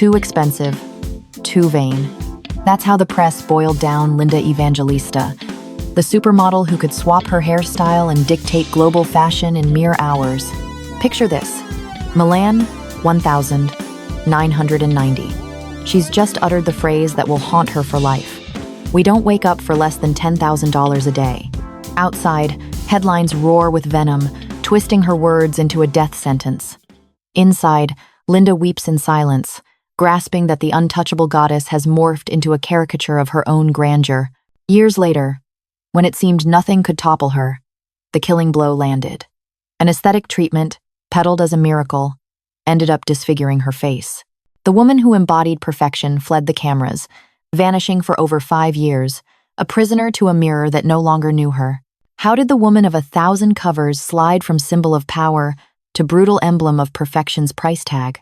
Too expensive, too vain. That's how the press boiled down Linda Evangelista, the supermodel who could swap her hairstyle and dictate global fashion in mere hours. Picture this: Milan, 1,990. She's just uttered the phrase that will haunt her for life. We don't wake up for less than $10,000 a day. Outside, headlines roar with venom, twisting her words into a death sentence. Inside, Linda weeps in silence, grasping that the untouchable goddess has morphed into a caricature of her own grandeur. Years later, when it seemed nothing could topple her, the killing blow landed. An aesthetic treatment, peddled as a miracle, ended up disfiguring her face. The woman who embodied perfection fled the cameras, vanishing for over 5 years, a prisoner to a mirror that no longer knew her. How did the woman of 1,000 covers slide from symbol of power to brutal emblem of perfection's price tag?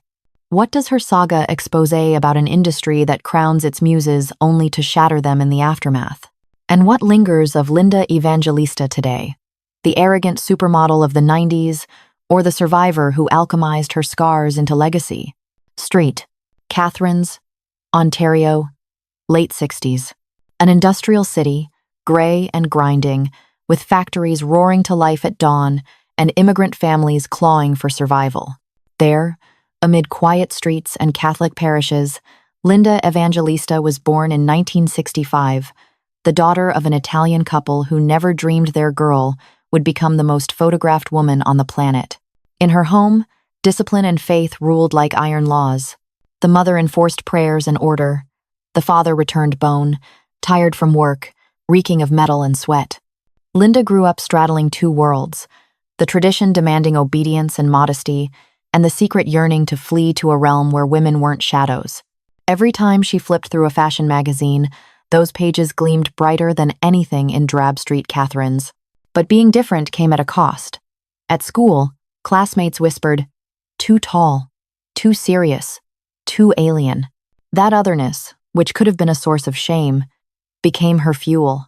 What does her saga expose about an industry that crowns its muses only to shatter them in the aftermath? And what lingers of Linda Evangelista today? The arrogant supermodel of the 90s, or the survivor who alchemized her scars into legacy? Street, Catharines, Ontario, late 60s. An industrial city, gray and grinding, with factories roaring to life at dawn and immigrant families clawing for survival. There, amid quiet streets and Catholic parishes, Linda Evangelista was born in 1965, the daughter of an Italian couple who never dreamed their girl would become the most photographed woman on the planet. In her home, discipline and faith ruled like iron laws. The mother enforced prayers and order. The father returned bone, tired from work, reeking of metal and sweat. Linda grew up straddling two worlds, the tradition demanding obedience and modesty, and the secret yearning to flee to a realm where women weren't shadows. Every time she flipped through a fashion magazine, those pages gleamed brighter than anything in drab street Catharines. But being different came at a cost. At school, classmates whispered, "Too tall, too serious, too alien." That otherness, which could have been a source of shame, became her fuel.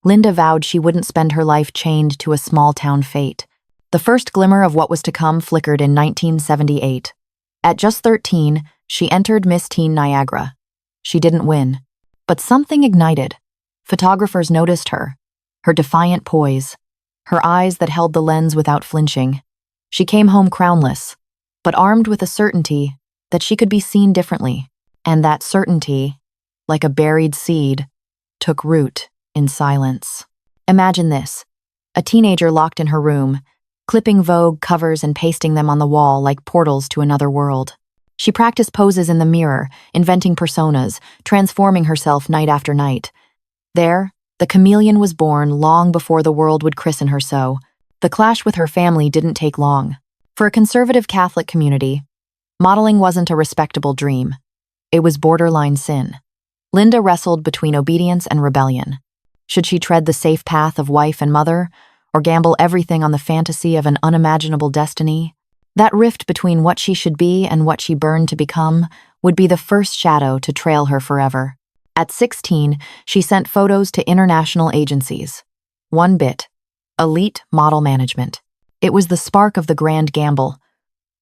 Linda vowed she wouldn't spend her life chained to a small-town fate. The first glimmer of what was to come flickered in 1978. At just 13, she entered Miss Teen Niagara. She didn't win, but something ignited. Photographers noticed her defiant poise, her eyes that held the lens without flinching. She came home crownless, but armed with a certainty that she could be seen differently. And that certainty, like a buried seed, took root in silence. Imagine this: a teenager locked in her room, clipping Vogue covers and pasting them on the wall like portals to another world. She practiced poses in the mirror, inventing personas, transforming herself night after night. There, the chameleon was born long before the world would christen her so. The clash with her family didn't take long. For a conservative Catholic community, modeling wasn't a respectable dream. It was borderline sin. Linda wrestled between obedience and rebellion. Should she tread the safe path of wife and mother, or gamble everything on the fantasy of an unimaginable destiny? That rift between what she should be and what she burned to become would be the first shadow to trail her forever. At 16, she sent photos to international agencies. One bit: elite model management. It was the spark of the grand gamble,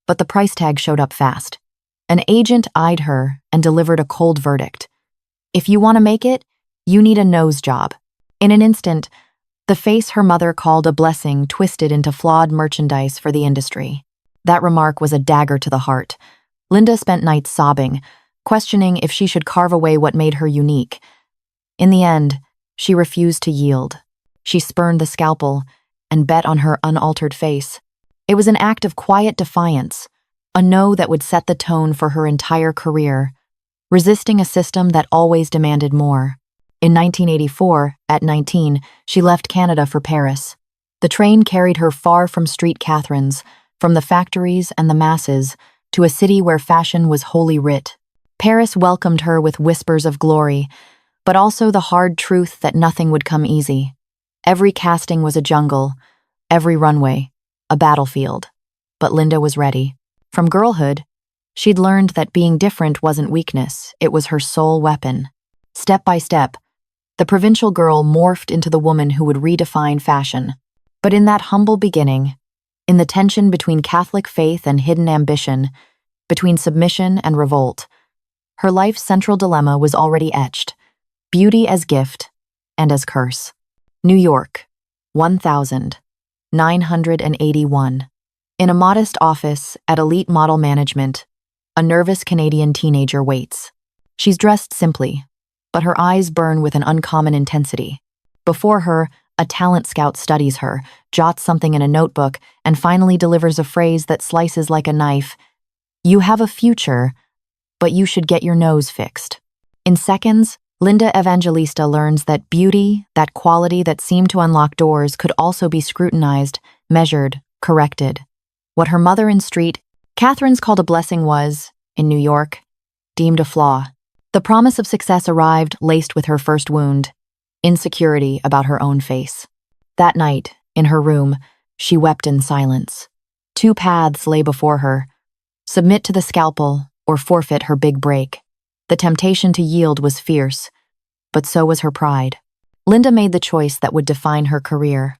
but the price tag showed up fast. An agent eyed her and delivered a cold verdict. If you want to make it, you need a nose job. In an instant, the face her mother called a blessing twisted into flawed merchandise for the industry. That remark was a dagger to the heart. Linda spent nights sobbing, questioning if she should carve away what made her unique. In the end, she refused to yield. She spurned the scalpel and bet on her unaltered face. It was an act of quiet defiance, a no that would set the tone for her entire career, resisting a system that always demanded more. In 1984, at 19, she left Canada for Paris. The train carried her far from street Catharines, from the factories and the masses, to a city where fashion was holy writ. Paris welcomed her with whispers of glory, but also the hard truth that nothing would come easy. Every casting was a jungle, every runway, a battlefield. But Linda was ready. From girlhood, she'd learned that being different wasn't weakness, it was her sole weapon. Step by step, the provincial girl morphed into the woman who would redefine fashion. But in that humble beginning, in the tension between Catholic faith and hidden ambition, between submission and revolt, Her life's central dilemma was already etched: beauty as gift and as curse. New York, 1981. In a modest office at Elite Model Management, a nervous Canadian teenager waits. She's dressed simply, but her eyes burn with an uncommon intensity. Before her, a talent scout studies her, jots something in a notebook, and finally delivers a phrase that slices like a knife. "You have a future, but you should get your nose fixed." In seconds, Linda Evangelista learns that beauty, that quality that seemed to unlock doors, could also be scrutinized, measured, corrected. What her mother in Street Catherine's called a blessing was, in New York, deemed a flaw. The promise of success arrived laced with her first wound: insecurity about her own face. That night, in her room, she wept in silence. Two paths lay before her: submit to the scalpel or forfeit her big break. The temptation to yield was fierce, but so was her pride. Linda made the choice that would define her career: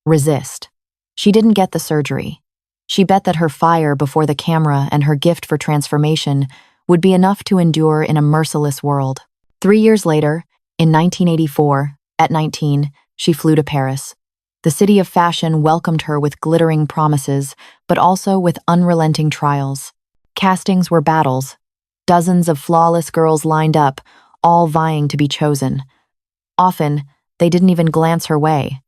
resist. She didn't get the surgery. She bet that her fire before the camera and her gift for transformation would be enough to endure in a merciless world. 3 years later, in 1984, at 19, she flew to Paris. The city of fashion welcomed her with glittering promises, but also with unrelenting trials. Castings were battles. Dozens of flawless girls lined up, all vying to be chosen. Often, they didn't even glance her way.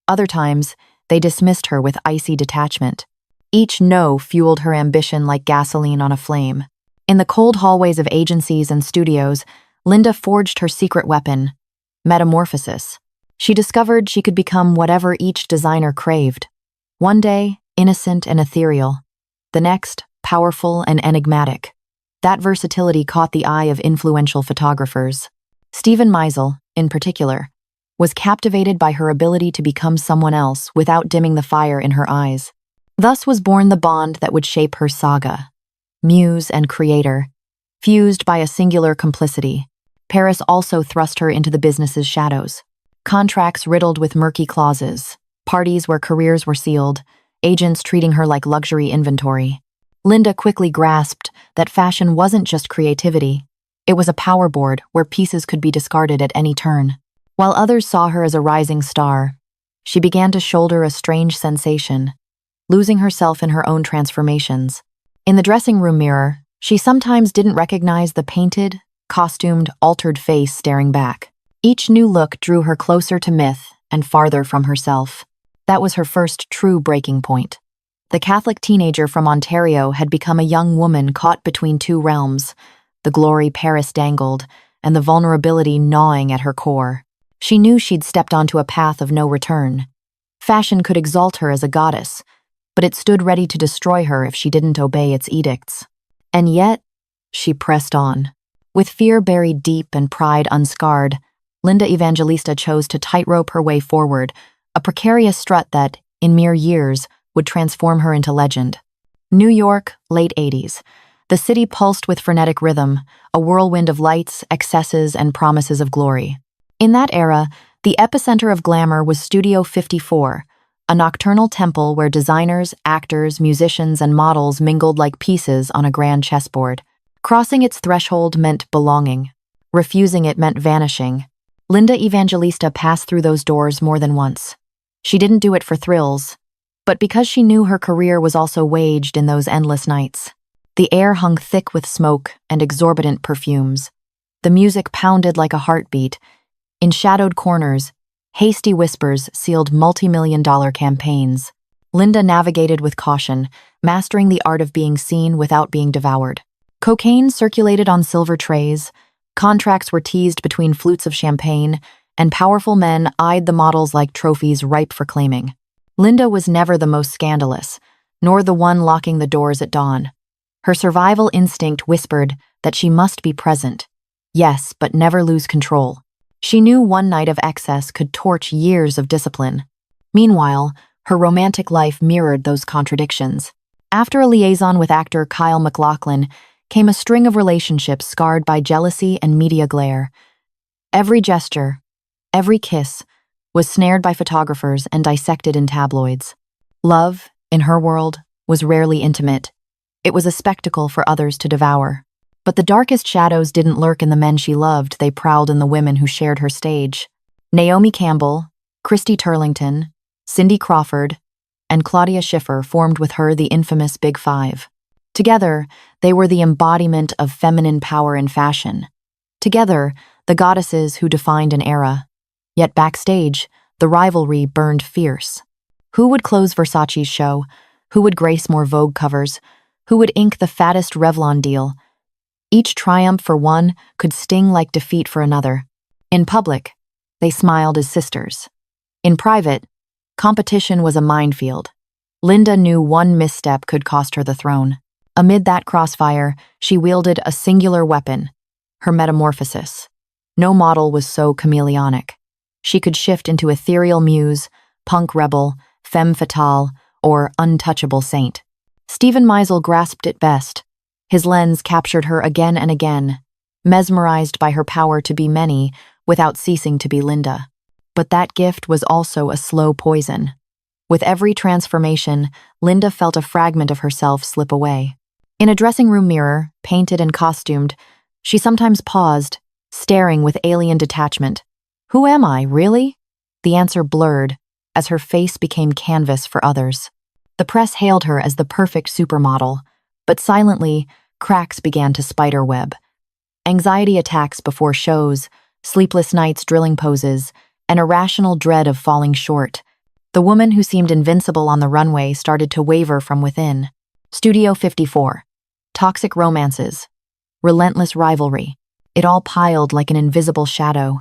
Other times, they dismissed her with icy detachment. Each no fueled her ambition like gasoline on a flame. In the cold hallways of agencies and studios, Linda forged her secret weapon: metamorphosis. She discovered she could become whatever each designer craved. One day, innocent and ethereal. The next, powerful and enigmatic. That versatility caught the eye of influential photographers. Stephen Meisel, in particular, was captivated by her ability to become someone else without dimming the fire in her eyes. Thus was born the bond that would shape her saga. Muse and creator, fused by a singular complicity. Paris also thrust her into the business's shadows. Contracts riddled with murky clauses, parties where careers were sealed, agents treating her like luxury inventory. Linda quickly grasped that fashion wasn't just creativity. It was a power board where pieces could be discarded at any turn. While others saw her as a rising star, she began to shoulder a strange sensation: losing herself in her own transformations. In the dressing room mirror, she sometimes didn't recognize the painted, costumed, altered face staring back. Each new look drew her closer to myth and farther from herself. That was her first true breaking point. The Catholic teenager from Ontario had become a young woman caught between two realms: the glory Paris dangled and the vulnerability gnawing at her core. She knew she'd stepped onto a path of no return. Fashion could exalt her as a goddess, but it stood ready to destroy her if she didn't obey its edicts. And yet, she pressed on. With fear buried deep and pride unscarred, Linda Evangelista chose to tightrope her way forward, a precarious strut that, in mere years, would transform her into legend. New York, late 80s. The city pulsed with frenetic rhythm, a whirlwind of lights, excesses, and promises of glory. In that era, the epicenter of glamour was Studio 54, a nocturnal temple where designers, actors, musicians, and models mingled like pieces on a grand chessboard. Crossing its threshold meant belonging. Refusing it meant vanishing. Linda Evangelista passed through those doors more than once. She didn't do it for thrills, but because she knew her career was also waged in those endless nights. The air hung thick with smoke and exorbitant perfumes. The music pounded like a heartbeat. In shadowed corners, hasty whispers sealed multi-million-dollar campaigns. Linda navigated with caution, mastering the art of being seen without being devoured. Cocaine circulated on silver trays, contracts were teased between flutes of champagne, and powerful men eyed the models like trophies ripe for claiming. Linda was never the most scandalous, nor the one locking the doors at dawn. Her survival instinct whispered that she must be present. Yes, but never lose control. She knew one night of excess could torch years of discipline. Meanwhile, her romantic life mirrored those contradictions. After a liaison with actor Kyle MacLachlan came a string of relationships scarred by jealousy and media glare. Every gesture, every kiss, was snared by photographers and dissected in tabloids. Love, in her world, was rarely intimate. It was a spectacle for others to devour. But the darkest shadows didn't lurk in the men she loved, they prowled in the women who shared her stage. Naomi Campbell, Christy Turlington, Cindy Crawford, and Claudia Schiffer formed with her the infamous Big Five. Together, they were the embodiment of feminine power in fashion. Together, the goddesses who defined an era. Yet backstage, the rivalry burned fierce. Who would close Versace's show? Who would grace more Vogue covers? Who would ink the fattest Revlon deal? Each triumph for one could sting like defeat for another. In public, they smiled as sisters. In private, competition was a minefield. Linda knew one misstep could cost her the throne. Amid that crossfire, she wielded a singular weapon, her metamorphosis. No model was so chameleonic. She could shift into ethereal muse, punk rebel, femme fatale, or untouchable saint. Stephen Meisel grasped it best. His lens captured her again and again, mesmerized by her power to be many without ceasing to be Linda. But that gift was also a slow poison. With every transformation, Linda felt a fragment of herself slip away. In a dressing room mirror, painted and costumed, she sometimes paused, staring with alien detachment. Who am I, really? The answer blurred as her face became canvas for others. The press hailed her as the perfect supermodel, but silently, cracks began to spiderweb. Anxiety attacks before shows, sleepless nights drilling poses, an irrational dread of falling short. The woman who seemed invincible on the runway started to waver from within. Studio 54. Toxic romances. Relentless rivalry. It all piled like an invisible shadow.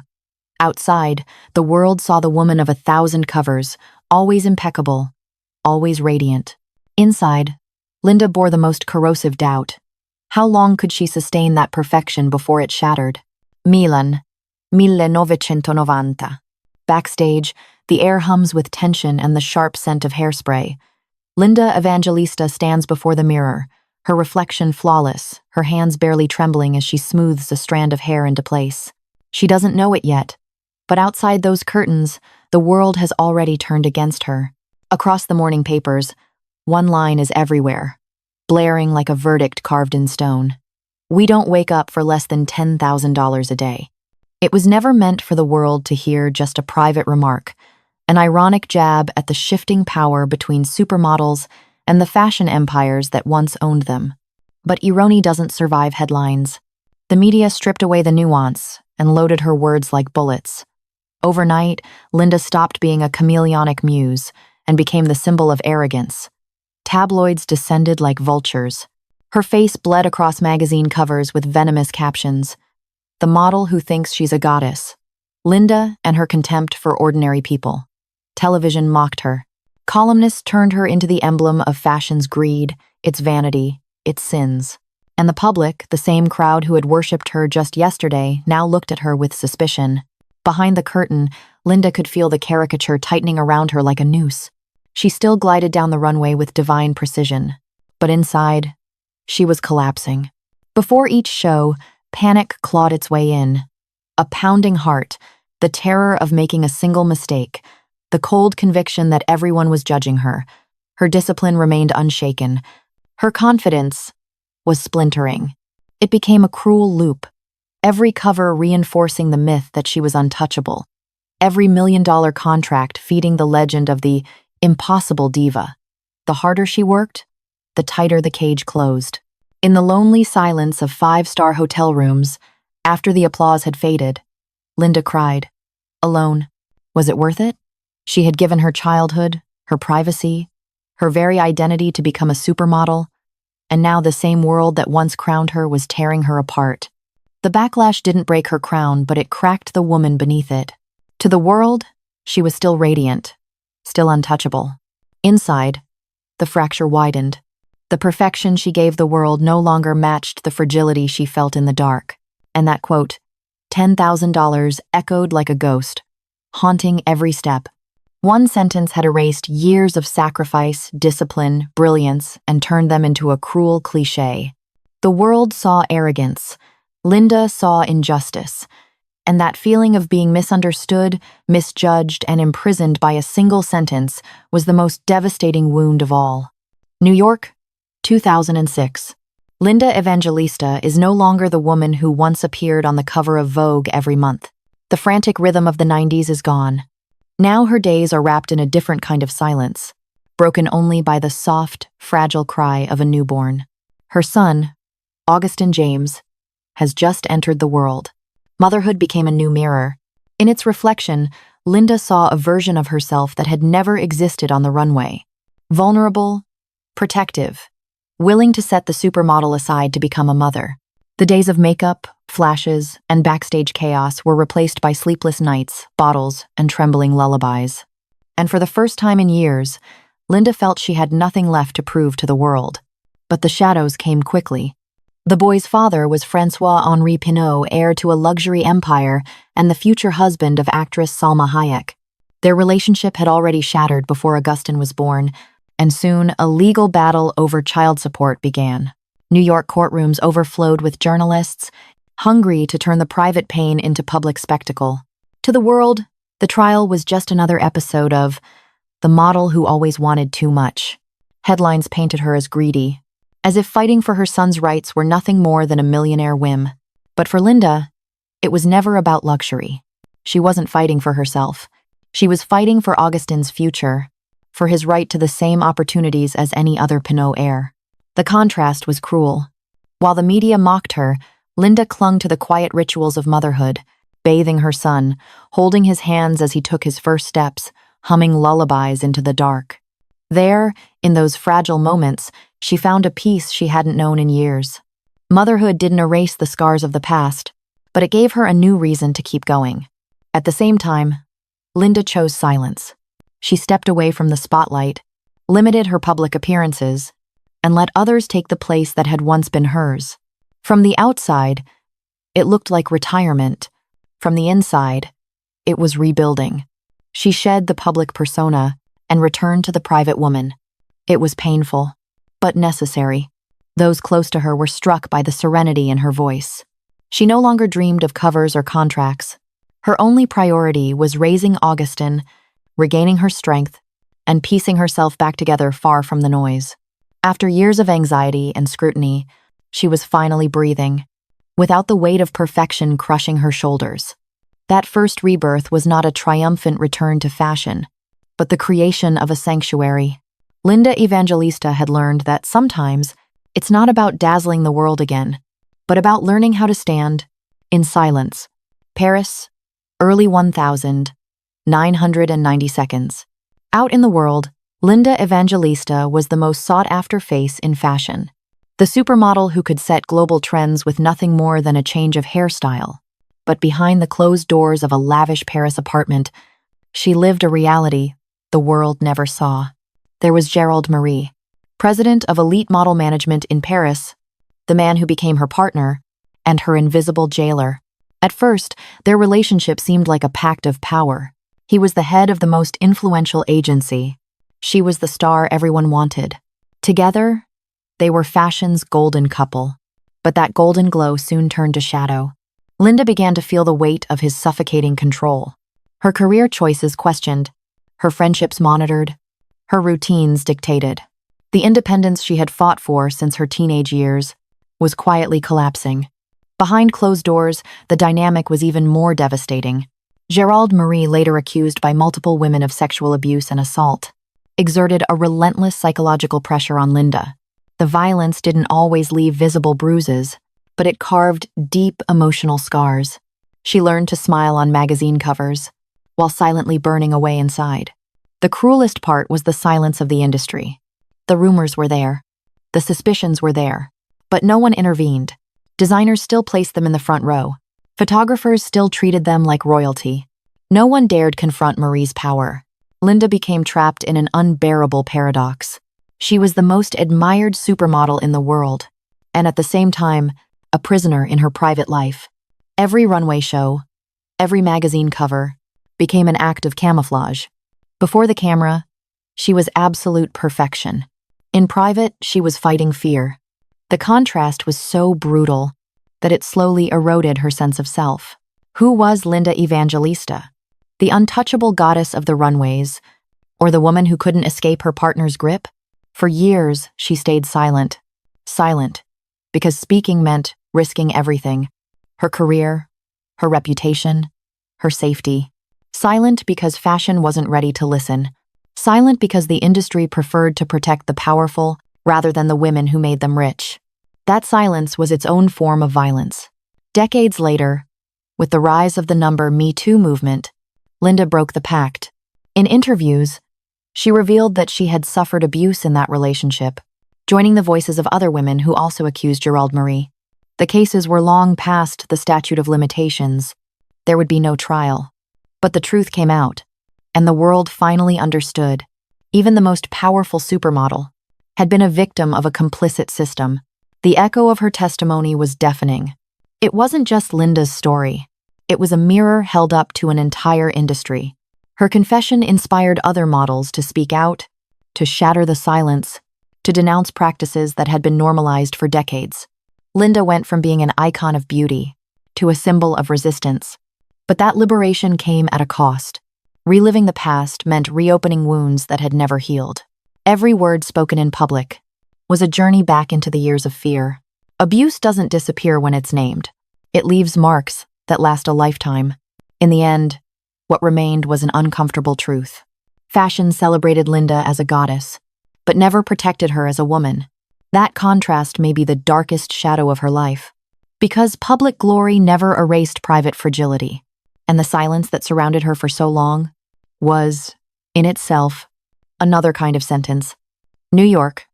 Outside, the world saw the woman of 1,000 covers, always impeccable, always radiant. Inside, Linda bore the most corrosive doubt. How long could she sustain that perfection before it shattered? Milan, 1990. Backstage, the air hums with tension and the sharp scent of hairspray. Linda Evangelista stands before the mirror, her reflection flawless, her hands barely trembling as she smooths a strand of hair into place. She doesn't know it yet, but outside those curtains, the world has already turned against her. Across the morning papers, one line is everywhere, blaring like a verdict carved in stone. We don't wake up for less than $10,000 a day. It was never meant for the world to hear just a private remark, an ironic jab at the shifting power between supermodels and the fashion empires that once owned them. But irony doesn't survive headlines. The media stripped away the nuance and loaded her words like bullets. Overnight, Linda stopped being a chameleonic muse and became the symbol of arrogance. Tabloids descended like vultures. Her face bled across magazine covers with venomous captions. The model who thinks she's a goddess. Linda and her contempt for ordinary people. Television mocked her. Columnists turned her into the emblem of fashion's greed, its vanity, its sins. And the public, the same crowd who had worshipped her just yesterday, now looked at her with suspicion. Behind the curtain, Linda could feel the caricature tightening around her like a noose. She still glided down the runway with divine precision. But inside, she was collapsing. Before each show, panic clawed its way in. A pounding heart, the terror of making a single mistake, the cold conviction that everyone was judging her. Her discipline remained unshaken. Her confidence was splintering. It became a cruel loop. Every cover reinforcing the myth that she was untouchable. Every million-dollar contract feeding the legend of the impossible diva. The harder she worked, the tighter the cage closed. In the lonely silence of 5-star hotel rooms, after the applause had faded, Linda cried. Alone. Was it worth it? She had given her childhood, her privacy, her very identity to become a supermodel, and now the same world that once crowned her was tearing her apart. The backlash didn't break her crown, but it cracked the woman beneath it. To the world, she was still radiant, still untouchable. Inside, the fracture widened. The perfection she gave the world no longer matched the fragility she felt in the dark. And that quote, $10,000, echoed like a ghost, haunting every step. One sentence had erased years of sacrifice, discipline, brilliance, and turned them into a cruel cliché. The world saw arrogance. Linda saw injustice. And that feeling of being misunderstood, misjudged, and imprisoned by a single sentence was the most devastating wound of all. New York, 2006. Linda Evangelista is no longer the woman who once appeared on the cover of Vogue every month. The frantic rhythm of the 90s is gone. Now her days are wrapped in a different kind of silence, broken only by the soft, fragile cry of a newborn. Her son, Augustin James, has just entered the world. Motherhood became a new mirror. In its reflection, Linda saw a version of herself that had never existed on the runway. Vulnerable, protective, willing to set the supermodel aside to become a mother. The days of makeup, flashes, and backstage chaos were replaced by sleepless nights, bottles, and trembling lullabies. And for the first time in years, Linda felt she had nothing left to prove to the world. But the shadows came quickly. The boy's father was François-Henri Pinault, heir to a luxury empire and the future husband of actress Salma Hayek. Their relationship had already shattered before Augustin was born, and soon a legal battle over child support began. New York courtrooms overflowed with journalists, hungry to turn the private pain into public spectacle. To the world, the trial was just another episode of the model who always wanted too much. Headlines painted her as greedy, as if fighting for her son's rights were nothing more than a millionaire whim. But for Linda, it was never about luxury. She wasn't fighting for herself. She was fighting for Augustin's future, for his right to the same opportunities as any other Pinault heir. The contrast was cruel. While the media mocked her, Linda clung to the quiet rituals of motherhood, bathing her son, holding his hands as he took his first steps, humming lullabies into the dark. There, in those fragile moments, she found a peace she hadn't known in years. Motherhood didn't erase the scars of the past, but it gave her a new reason to keep going. At the same time, Linda chose silence. She stepped away from the spotlight, limited her public appearances, and let others take the place that had once been hers. From the outside, it looked like retirement. From the inside, it was rebuilding. She shed the public persona and returned to the private woman. It was painful, but necessary. Those close to her were struck by the serenity in her voice. She no longer dreamed of covers or contracts. Her only priority was raising Augustin, regaining her strength, and piecing herself back together far from the noise. After years of anxiety and scrutiny, she was finally breathing, without the weight of perfection crushing her shoulders. That first rebirth was not a triumphant return to fashion, but the creation of a sanctuary. Linda Evangelista had learned that sometimes it's not about dazzling the world again, but about learning how to stand in silence. Paris, early 1990 seconds. Out in the world, Linda Evangelista was the most sought-after face in fashion. The supermodel who could set global trends with nothing more than a change of hairstyle. But behind the closed doors of a lavish Paris apartment, she lived a reality the world never saw. There was Gerald Marie, president of elite model management in Paris, the man who became her partner, and her invisible jailer. At first, their relationship seemed like a pact of power. He was the head of the most influential agency. She was the star everyone wanted. Together, they were fashion's golden couple. But that golden glow soon turned to shadow. Linda began to feel the weight of his suffocating control. Her career choices questioned, her friendships monitored, her routines dictated. The independence she had fought for since her teenage years was quietly collapsing. Behind closed doors, the dynamic was even more devastating. Gerald Marie, later accused by multiple women of sexual abuse and assault, exerted a relentless psychological pressure on Linda. The violence didn't always leave visible bruises, but it carved deep emotional scars. She learned to smile on magazine covers, while silently burning away inside. The cruelest part was the silence of the industry. The rumors were there. The suspicions were there. But no one intervened. Designers still placed them in the front row. Photographers still treated them like royalty. No one dared confront Marie's power. Linda became trapped in an unbearable paradox. She was the most admired supermodel in the world, and at the same time, a prisoner in her private life. Every runway show, every magazine cover, became an act of camouflage. Before the camera, she was absolute perfection. In private, she was fighting fear. The contrast was so brutal that it slowly eroded her sense of self. Who was Linda Evangelista? The untouchable goddess of the runways, or the woman who couldn't escape her partner's grip? For years, she stayed silent. Silent, because speaking meant risking everything: her career, her reputation, her safety. Silent because fashion wasn't ready to listen. Silent because the industry preferred to protect the powerful rather than the women who made them rich. That silence was its own form of violence. Decades later, with the rise of the Me Too movement, Linda broke the pact. In interviews, she revealed that she had suffered abuse in that relationship, joining the voices of other women who also accused Gerald Marie. The cases were long past the statute of limitations. There would be no trial. But the truth came out, and the world finally understood. Even the most powerful supermodel had been a victim of a complicit system. The echo of her testimony was deafening. It wasn't just Linda's story. It was a mirror held up to an entire industry. Her confession inspired other models to speak out, to shatter the silence, to denounce practices that had been normalized for decades. Linda went from being an icon of beauty to a symbol of resistance. But that liberation came at a cost. Reliving the past meant reopening wounds that had never healed. Every word spoken in public was a journey back into the years of fear. Abuse doesn't disappear when it's named. It leaves marks that last a lifetime. In the end, what remained was an uncomfortable truth. Fashion celebrated Linda as a goddess, but never protected her as a woman. That contrast may be the darkest shadow of her life. Because public glory never erased private fragility, and the silence that surrounded her for so long was, in itself, another kind of sentence. New York,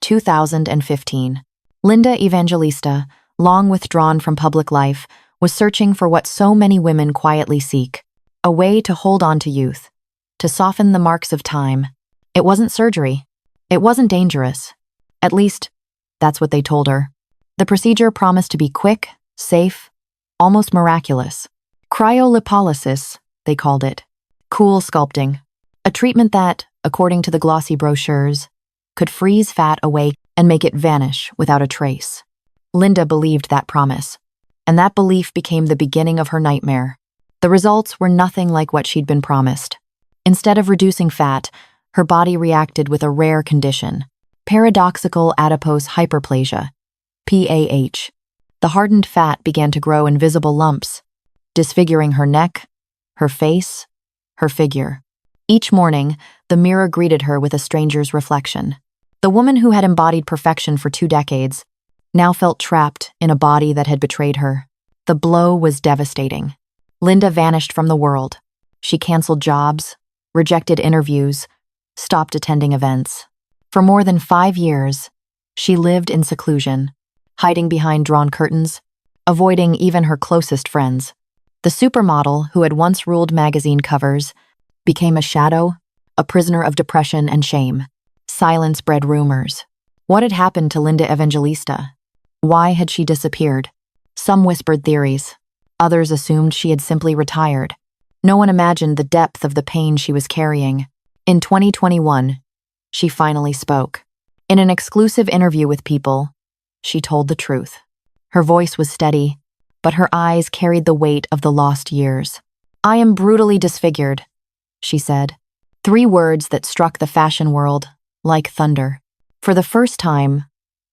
2015. Linda Evangelista, long withdrawn from public life, was searching for what so many women quietly seek: a way to hold on to youth, to soften the marks of time. It wasn't surgery. It wasn't dangerous. At least, that's what they told her. The procedure promised to be quick, safe, almost miraculous. Cryolipolysis, they called it. CoolSculpting, a treatment that, according to the glossy brochures, could freeze fat away and make it vanish without a trace. Linda believed that promise, and that belief became the beginning of her nightmare. The results were nothing like what she'd been promised. Instead of reducing fat, her body reacted with a rare condition: paradoxical adipose hyperplasia, PAH. The hardened fat began to grow in visible lumps, disfiguring her neck, her face, her figure. Each morning, the mirror greeted her with a stranger's reflection. The woman who had embodied perfection for 2 decades now felt trapped in a body that had betrayed her. The blow was devastating. Linda vanished from the world. She canceled jobs, rejected interviews, stopped attending events. For more than 5 years, she lived in seclusion, hiding behind drawn curtains, avoiding even her closest friends. The supermodel who had once ruled magazine covers became a shadow, a prisoner of depression and shame. Silence bred rumors. What had happened to Linda Evangelista? Why had she disappeared? Some whispered theories. Others assumed she had simply retired. No one imagined the depth of the pain she was carrying. In 2021, she finally spoke. In an exclusive interview with People, she told the truth. Her voice was steady, but her eyes carried the weight of the lost years. "I am brutally disfigured," she said. 3 words that struck the fashion world like thunder. For the first time,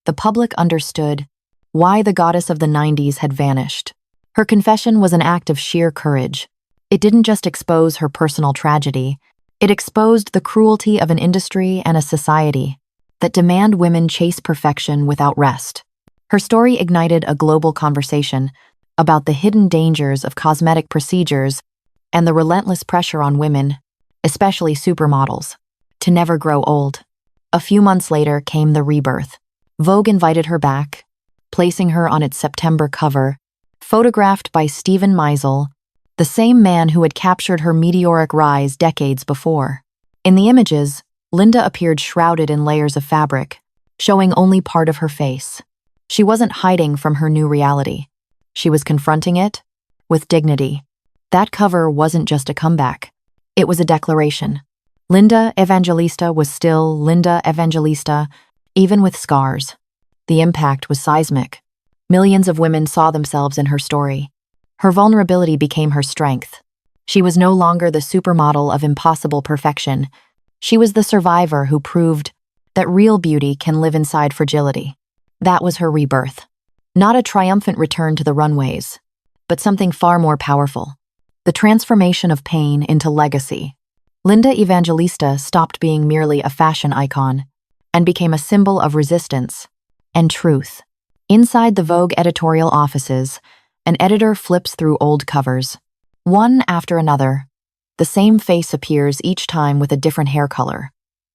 the public understood why the goddess of the 90s had vanished. Her confession was an act of sheer courage. It didn't just expose her personal tragedy, it exposed the cruelty of an industry and a society that demand women chase perfection without rest. Her story ignited a global conversation about the hidden dangers of cosmetic procedures and the relentless pressure on women, especially supermodels, to never grow old. A few months later came the rebirth. Vogue invited her back, placing her on its September cover, photographed by Steven Meisel, the same man who had captured her meteoric rise decades before. In the images, Linda appeared shrouded in layers of fabric, showing only part of her face. She wasn't hiding from her new reality. She was confronting it with dignity. That cover wasn't just a comeback. It was a declaration. Linda Evangelista was still Linda Evangelista, even with scars. The impact was seismic. Millions of women saw themselves in her story. Her vulnerability became her strength. She was no longer the supermodel of impossible perfection. She was the survivor who proved that real beauty can live inside fragility. That was her rebirth. Not a triumphant return to the runways, but something far more powerful. The transformation of pain into legacy. Linda Evangelista stopped being merely a fashion icon and became a symbol of resistance and truth. Inside the Vogue editorial offices, an editor flips through old covers. One after another, the same face appears each time with a different hair color.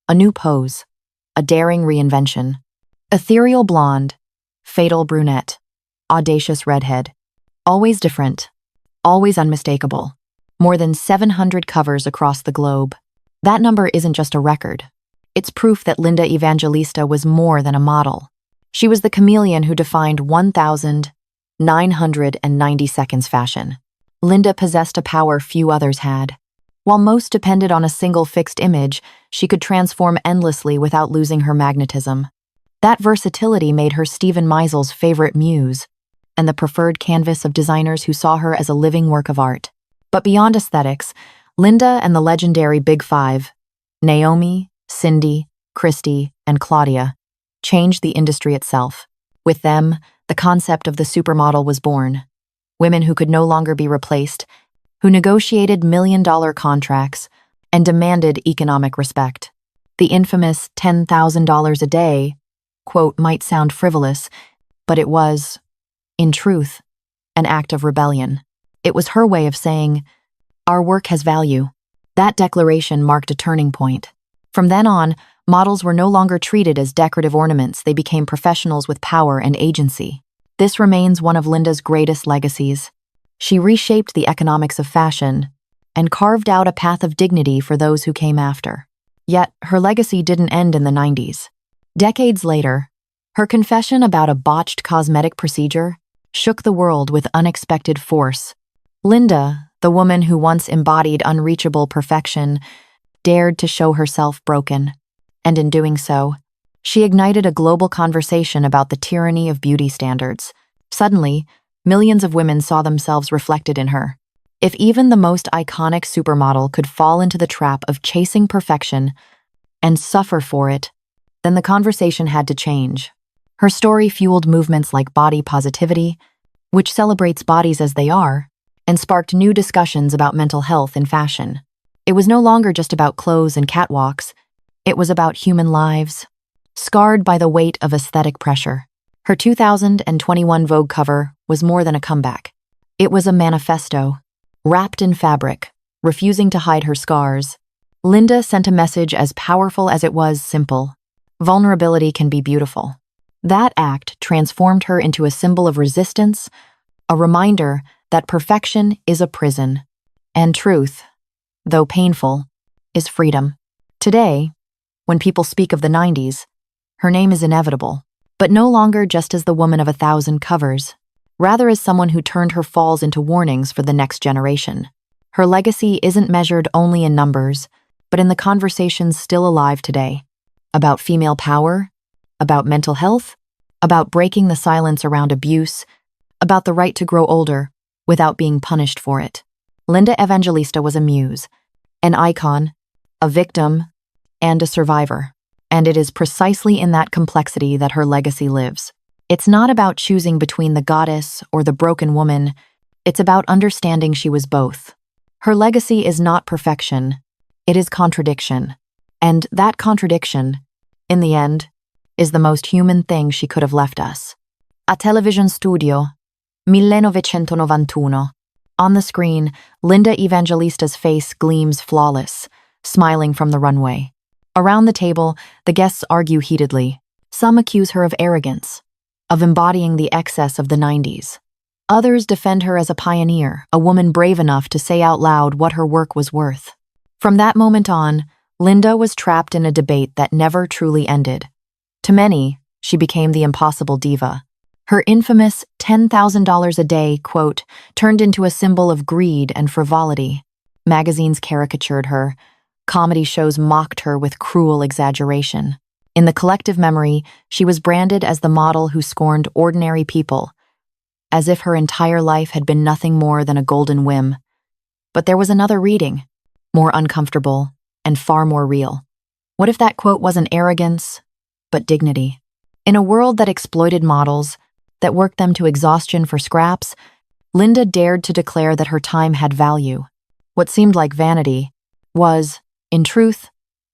A new pose, a daring reinvention. Ethereal blonde, fatal brunette, audacious redhead. Always different, always unmistakable. More than 700 covers across the globe. That number isn't just a record. It's proof that Linda Evangelista was more than a model. She was the chameleon who defined 1,990 seconds fashion. Linda possessed a power few others had. While most depended on a single fixed image, she could transform endlessly without losing her magnetism. That versatility made her Stephen Meisel's favorite muse, and the preferred canvas of designers who saw her as a living work of art. But beyond aesthetics, Linda and the legendary Big Five, Naomi, Cindy, Christy, and Claudia, changed the industry itself. With them, the concept of the supermodel was born. Women who could no longer be replaced, who negotiated million-dollar contracts and demanded economic respect. The infamous $10,000 a day quote might sound frivolous, but it was, in truth, an act of rebellion. It was her way of saying, "Our work has value." That declaration marked a turning point. From then on, models were no longer treated as decorative ornaments. They became professionals with power and agency. This remains one of Linda's greatest legacies. She reshaped the economics of fashion and carved out a path of dignity for those who came after. Yet, her legacy didn't end in the 90s. Decades later, her confession about a botched cosmetic procedure shook the world with unexpected force. Linda, the woman who once embodied unreachable perfection, dared to show herself broken. And in doing so, she ignited a global conversation about the tyranny of beauty standards. Suddenly, millions of women saw themselves reflected in her. If even the most iconic supermodel could fall into the trap of chasing perfection and suffer for it, then the conversation had to change. Her story fueled movements like body positivity, which celebrates bodies as they are, and sparked new discussions about mental health in fashion. It was no longer just about clothes and catwalks. It was about human lives, scarred by the weight of aesthetic pressure. Her 2021 Vogue cover was more than a comeback. It was a manifesto. Wrapped in fabric, refusing to hide her scars, Linda sent a message as powerful as it was simple. Vulnerability can be beautiful. That act transformed her into a symbol of resistance, a reminder that perfection is a prison, and truth, though painful, is freedom. Today, when people speak of the 90s, her name is inevitable, but no longer just as the woman of 1,000 covers, rather as someone who turned her falls into warnings for the next generation. Her legacy isn't measured only in numbers, but in the conversations still alive today, about female power, about mental health, about breaking the silence around abuse, about the right to grow older without being punished for it. Linda Evangelista was a muse, an icon, a victim, and a survivor. And it is precisely in that complexity that her legacy lives. It's not about choosing between the goddess or the broken woman. It's about understanding she was both. Her legacy is not perfection. It is contradiction. And that contradiction, in the end, is the most human thing she could have left us. A television studio, 1991. On the screen, Linda Evangelista's face gleams flawless, smiling from the runway. Around the table, the guests argue heatedly. Some accuse her of arrogance, of embodying the excess of the 90s. Others defend her as a pioneer, a woman brave enough to say out loud what her work was worth. From that moment on, Linda was trapped in a debate that never truly ended. To many, she became the impossible diva. Her infamous $10,000 a day quote turned into a symbol of greed and frivolity. Magazines caricatured her. Comedy shows mocked her with cruel exaggeration. In the collective memory, she was branded as the model who scorned ordinary people, as if her entire life had been nothing more than a golden whim. But there was another reading, more uncomfortable and far more real. What if that quote wasn't arrogance, but dignity? In a world that exploited models, that worked them to exhaustion for scraps, Linda dared to declare that her time had value. What seemed like vanity was, in truth,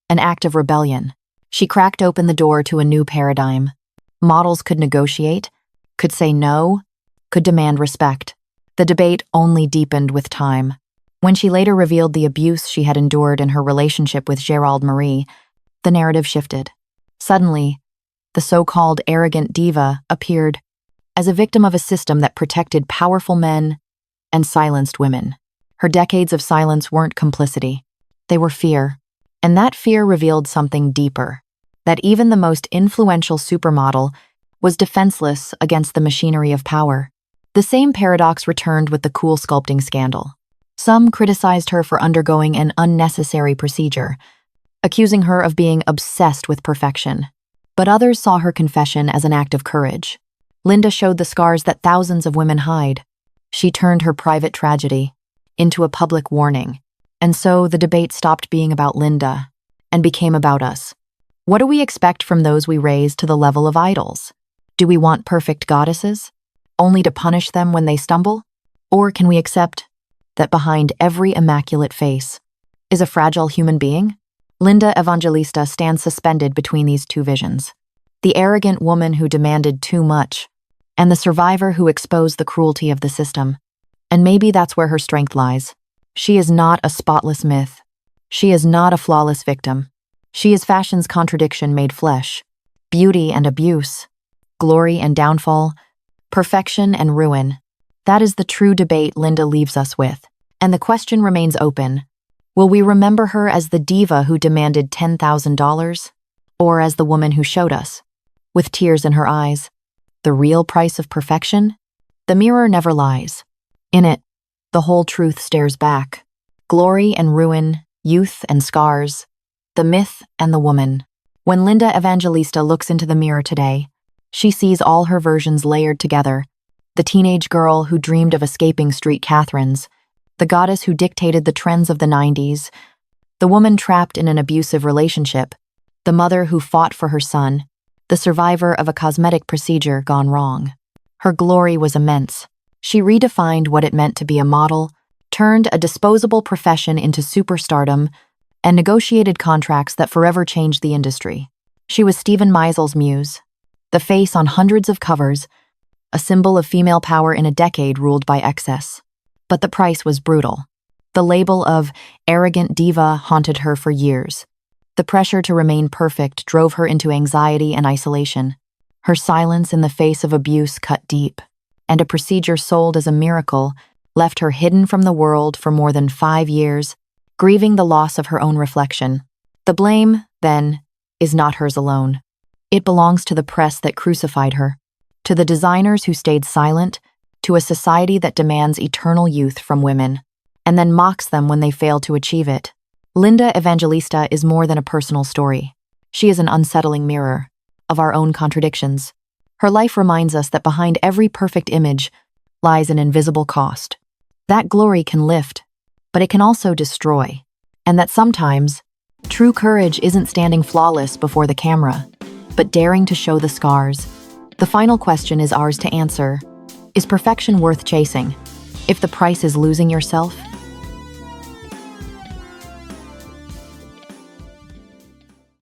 an act of rebellion. She cracked open the door to a new paradigm. Models could negotiate, could say no, could demand respect. The debate only deepened with time. When she later revealed the abuse she had endured in her relationship with Gerald Marie, the narrative shifted. Suddenly, the so-called arrogant diva appeared as a victim of a system that protected powerful men and silenced women. Her decades of silence weren't complicity. They were fear. And that fear revealed something deeper, that even the most influential supermodel was defenseless against the machinery of power. The same paradox returned with the CoolSculpting scandal. Some criticized her for undergoing an unnecessary procedure, accusing her of being obsessed with perfection. But others saw her confession as an act of courage. Linda showed the scars that thousands of women hide. She turned her private tragedy into a public warning. And so the debate stopped being about Linda and became about us. What do we expect from those we raise to the level of idols? Do we want perfect goddesses, only to punish them when they stumble? Or can we accept that behind every immaculate face is a fragile human being? Linda Evangelista stands suspended between these two visions. The arrogant woman who demanded too much, and the survivor who exposed the cruelty of the system. And maybe that's where her strength lies. She is not a spotless myth. She is not a flawless victim. She is fashion's contradiction made flesh, beauty and abuse, glory and downfall, perfection and ruin. That is the true debate Linda leaves us with. And the question remains open. Will we remember her as the diva who demanded $10,000, or as the woman who showed us, with tears in her eyes, the real price of perfection? The mirror never lies. In it, the whole truth stares back. Glory and ruin, youth and scars, the myth and the woman. When Linda Evangelista looks into the mirror today, she sees all her versions layered together. The teenage girl who dreamed of escaping street Catherines, the goddess who dictated the trends of the 90s, the woman trapped in an abusive relationship, the mother who fought for her son, the survivor of a cosmetic procedure gone wrong. Her glory was immense. She redefined what it meant to be a model, turned a disposable profession into superstardom, and negotiated contracts that forever changed the industry. She was Stephen Meisel's muse, the face on hundreds of covers, a symbol of female power in a decade ruled by excess. But the price was brutal. The label of arrogant diva haunted her for years. The pressure to remain perfect drove her into anxiety and isolation. Her silence in the face of abuse cut deep, and a procedure sold as a miracle left her hidden from the world for more than 5 years, grieving the loss of her own reflection. The blame, then, is not hers alone. It belongs to the press that crucified her, to the designers who stayed silent, to a society that demands eternal youth from women, and then mocks them when they fail to achieve it. Linda Evangelista is more than a personal story. She is an unsettling mirror of our own contradictions. Her life reminds us that behind every perfect image lies an invisible cost. That glory can lift, but it can also destroy. And that sometimes, true courage isn't standing flawless before the camera, but daring to show the scars. The final question is ours to answer. Is perfection worth chasing? If the price is losing yourself,